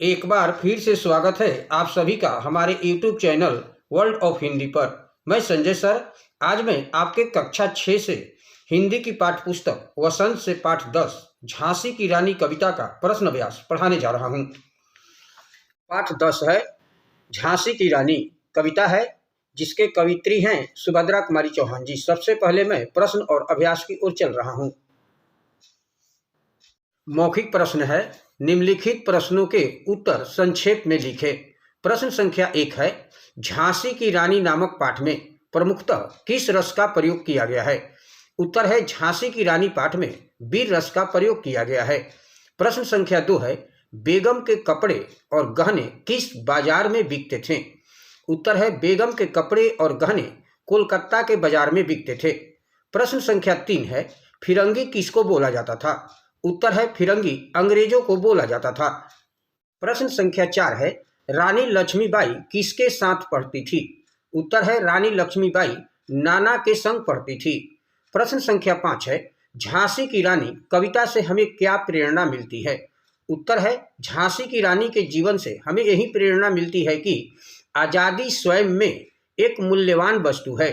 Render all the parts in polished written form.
एक बार फिर से स्वागत है आप सभी का हमारे YouTube channel world of Hindi पर। मैं संजय सर आज मैं आपके कक्षा 6 से हिंदी की पाठ्य पुस्तक वसंत से पाठ 10 झांसी की रानी कविता का प्रश्न व्यास पढ़ाने जा रहा हूँ। पाठ 10 है झांसी की रानी कविता है जिसके कवित्री हैं सुभद्रा कुमारी चौहान जी। सबसे पहले मैं प्रश्न और अभ्यास की ओर चल रहा हूँ। मौखिक प्रश्न है, निम्नलिखित प्रश्नों के उत्तर संक्षेप में लिखें। प्रश्न संख्या 1 है, झांसी की रानी नामक पाठ में प्रमुखतः किस रस का प्रयोग किया गया है? उत्तर है झांसी की रानी पाठ में वीर रस का प्रयोग किया गया है। प्रश्न संख्या 2 है, बेगम के कपड़े और गहने किस बाजार में बिकते थे? उत्तर है बेगम के कपड़े और गहने कोलकाता के बाजार में बिकते थे। प्रश्न संख्या 3 है, फिरंगी किसको बोला जाता था? उत्तर है फिरंगी अंग्रेजों को बोला जाता था। प्रश्न संख्या 4 है, रानी लक्ष्मीबाई किसके साथ पढ़ती थी? उत्तर है रानी लक्ष्मीबाई नाना के संग पढ़ती थी। प्रश्न संख्या 5 है, झांसी की रानी कविता से हमें क्या प्रेरणा मिलती है? उत्तर है झांसी की रानी के जीवन से हमें यही प्रेरणा मिलती है कि आज़ादी स्वयं में एक मूल्यवान वस्तु है।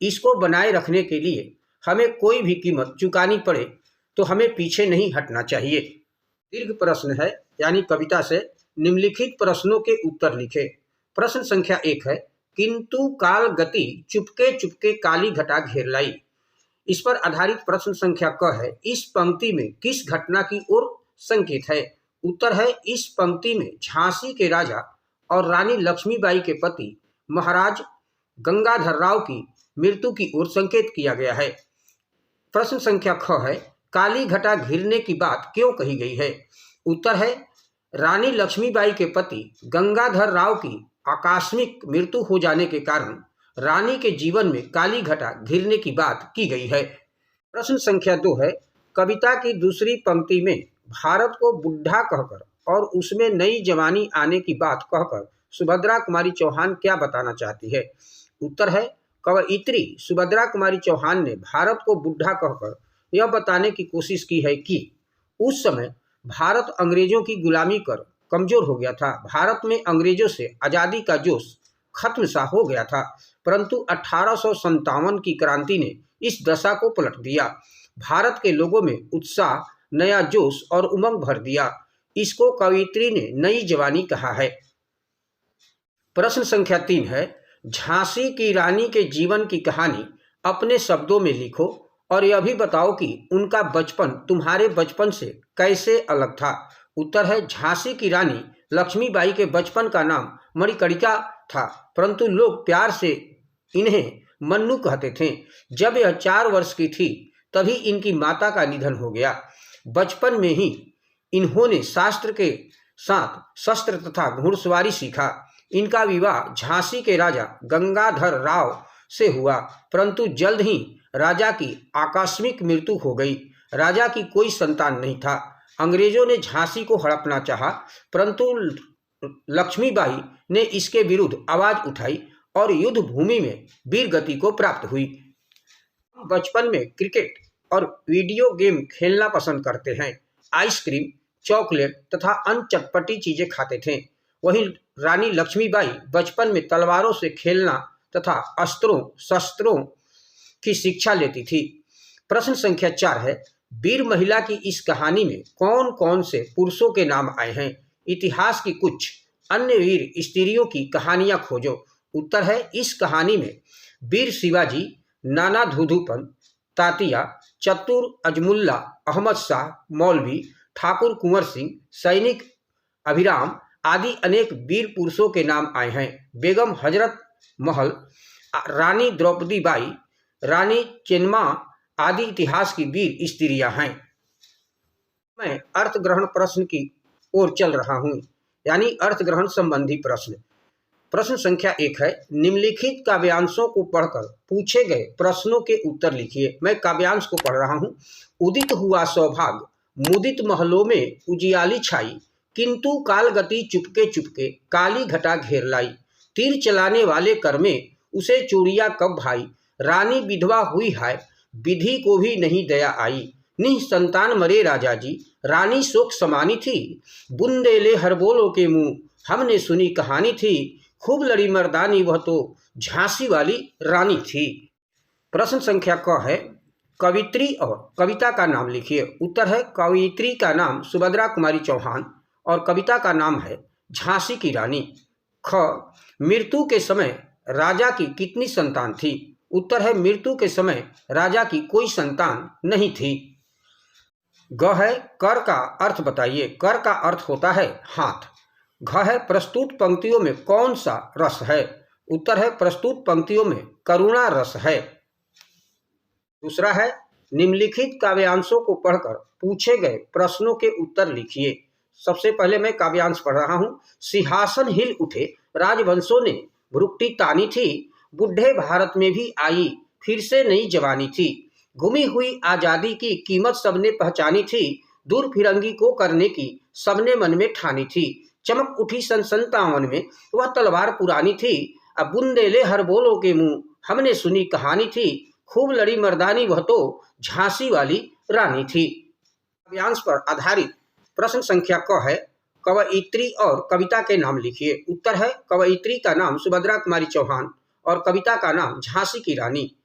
इसको बनाए रखने के लिए हमें कोई भी कीमत चुकानी पड़े तो हमें पीछे नहीं हटना चाहिए। दीर्घ प्रश्न है यानी कविता से निम्नलिखित प्रश्नों के उत्तर लिखे। प्रश्न संख्या 1 है, किंतु काल गति चुपके चुपके काली घटा घेर लाई। इस पर आधारित प्रश्न संख्या क है, इस पंक्ति में किस घटना की ओर संकेत है? उत्तर है इस पंक्ति में झांसी के राजा और रानी लक्ष्मीबाई के पति महाराज गंगाधर राव की मृत्यु की ओर संकेत किया गया है। प्रश्न संख्या ख है, काली घटा घिरने की बात क्यों कही गई है? उत्तर है रानी लक्ष्मीबाई के पति गंगाधर राव की आकस्मिक मृत्यु हो जाने के कारण रानी के जीवन में काली घटा घिरने की बात की गई है। प्रश्न संख्या 2 है, कविता की दूसरी पंक्ति में भारत को बुढ़ा कहकर और उसमें नई जवानी आने की बात कहकर सुभद्रा कुमारी चौहान क्या बताना चाहती है? उत्तर है कवयित्री सुभद्रा कुमारी चौहान ने भारत को बुढ़ा कहकर यह बताने की कोशिश की है कि उस समय भारत अंग्रेजों की गुलामी कर कमजोर हो गया था। भारत में अंग्रेजों से आज़ादी का जोश खत्म सा हो गया था, परंतु 1857 की क्रांति ने इस दशा को पलट दिया। भारत के लोगों में उत्साह, नया जोश और उमंग भर दिया। इसको कवयित्री ने नई जवानी कहा है। प्रश्न संख्या 3 है, झांसी की रानी के जीवन की कहानी अपने शब्दों में लिखो और यह भी बताओ कि उनका बचपन तुम्हारे बचपन से कैसे अलग था। उत्तर है झांसी की रानी लक्ष्मीबाई के बचपन का नाम मणिकर्णिका था, परंतु लोग प्यार से इन्हें मन्नू कहते थे। जब यह 4 वर्ष की थी तभी इनकी माता का निधन हो गया। बचपन में ही इन्होंने शास्त्र के साथ शस्त्र तथा घुड़सवारी सीखा। इनका विवाह झांसी के राजा गंगाधर राव से हुआ, परंतु जल्द ही राजा की आकस्मिक मृत्यु हो गई। राजा की कोई संतान नहीं था। अंग्रेजों ने झांसी को हड़पना चाहा, परंतु लक्ष्मीबाई ने इसके विरुद्ध आवाज उठाई और युद्ध भूमि में वीर गति को प्राप्त हुई। बचपन में क्रिकेट और वीडियो गेम खेलना पसंद करते हैं। आइसक्रीम, चॉकलेट तथा अन्य चटपटी चीजें खाते थे। वहीं रानी लक्ष्मीबाई बचपन में तलवारों से खेलना तथा अस्त्रों शस्त्रों की शिक्षा लेती थी। प्रश्न संख्या 4 है, वीर महिला की इस कहानी में कौन कौन से पुरुषों के नाम आए हैं? इतिहास की कुछ अन्य वीर स्त्रियों की कहानियां खोजो। उत्तर है इस कहानी में वीर शिवाजी, नाना धूधूपन, तातिया, चतुर अजमुल्ला, अहमद शाह मौलवी, ठाकुर कुंवर सिंह, सैनिक अभिराम आदि अनेक वीर पुरुषों के नाम आए हैं। बेगम हजरत महल, रानी द्रौपदी बाई, रानी चेन्नम्मा आदि इतिहास की वीर स्त्रियां हैं। मैं अर्थ ग्रहण प्रश्न की ओर चल रहा हूं, यानी अर्थ ग्रहण संबंधी प्रश्न। प्रश्न संख्या 1 है, निम्नलिखित काव्यांशों को पढ़कर पूछे गए प्रश्नों के उत्तर लिखिए। मैं काव्यांश को पढ़ रहा हूं। उदित हुआ सौभाग्य, मुदित महलों में उजियाली छाई, किंतु काल गति चुपके चुपके काली घटा घेर लाई। तीर चलाने वाले कर में उसे चूड़िया कब भाई, रानी विधवा हुई है विधि को भी नहीं दया आई। निःसंतान मरे राजा जी, रानी शोक समानी थी। बुंदेले हर बोलो के मुंह, हमने सुनी कहानी थी। खूब लड़ी मर्दानी, वह तो झांसी वाली रानी थी। प्रश्न संख्या क है, कवित्री और कविता का नाम लिखिए। उत्तर है, कवित्री का नाम सुभद्रा कुमारी चौहान और कविता का नाम है झांसी की रानी। ख, मृत्यु के समय राजा की कितनी संतान थी? उत्तर है, मृत्यु के समय राजा की कोई संतान नहीं थी। ग है, कर का अर्थ बताइए। कर का अर्थ होता है हाथ। घ है, प्रस्तुत पंक्तियों में कौन सा रस है? उत्तर है, प्रस्तुत पंक्तियों में करुणा रस है। दूसरा है, निम्नलिखित काव्यांशों को पढ़कर पूछे गए प्रश्नों के उत्तर लिखिए। सबसे पहले मैं काव्यांश पढ़ रहा हूं। सिंहासन हिल उठे, राजवंशों ने भ्रुकुटी तानी थी। बुढ़े भारत में भी आई फिर से नई जवानी थी। गुमी हुई आजादी की कीमत सबने पहचानी थी। दूर फिरंगी को करने की सबने मन में ठानी थी। चमक उठी सन 57 में, वह तलवार पुरानी थी। अब बुंदेले हर बोलो के मुंह, हमने सुनी कहानी थी। खूब लड़ी मर्दानी, वह तो झांसी वाली रानी थी। काव्यांश पर आधारित प्रश्न संख्या क है, कवयित्री और कविता के नाम लिखिए। उत्तर है, कवयित्री का नाम सुभद्रा कुमारी चौहान और कविता का नाम झांसी की रानी।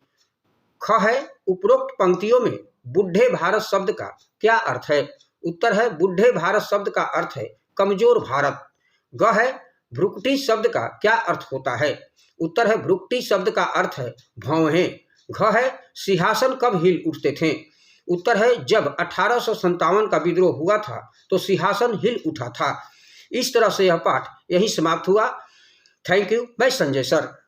ख है, उपरोक्त पंक्तियों में बुढ़े भारत शब्द का क्या अर्थ है? उत्तर है, बुढ़े भारत शब्द का अर्थ है कमजोर भारत। ग है, भ्रुकुटी शब्द का क्या अर्थ होता है? उत्तर है, भ्रुकुटी शब्द का अर्थ है भौहें। घ है, सिंहासन कब हिल उठते थे? उत्तर है, जब 1857 का विद्रोह हुआ था तो सिंहासन हिल उठा था। इस तरह से यह पाठ यही समाप्त हुआ। Thank you. मैं संजय सर।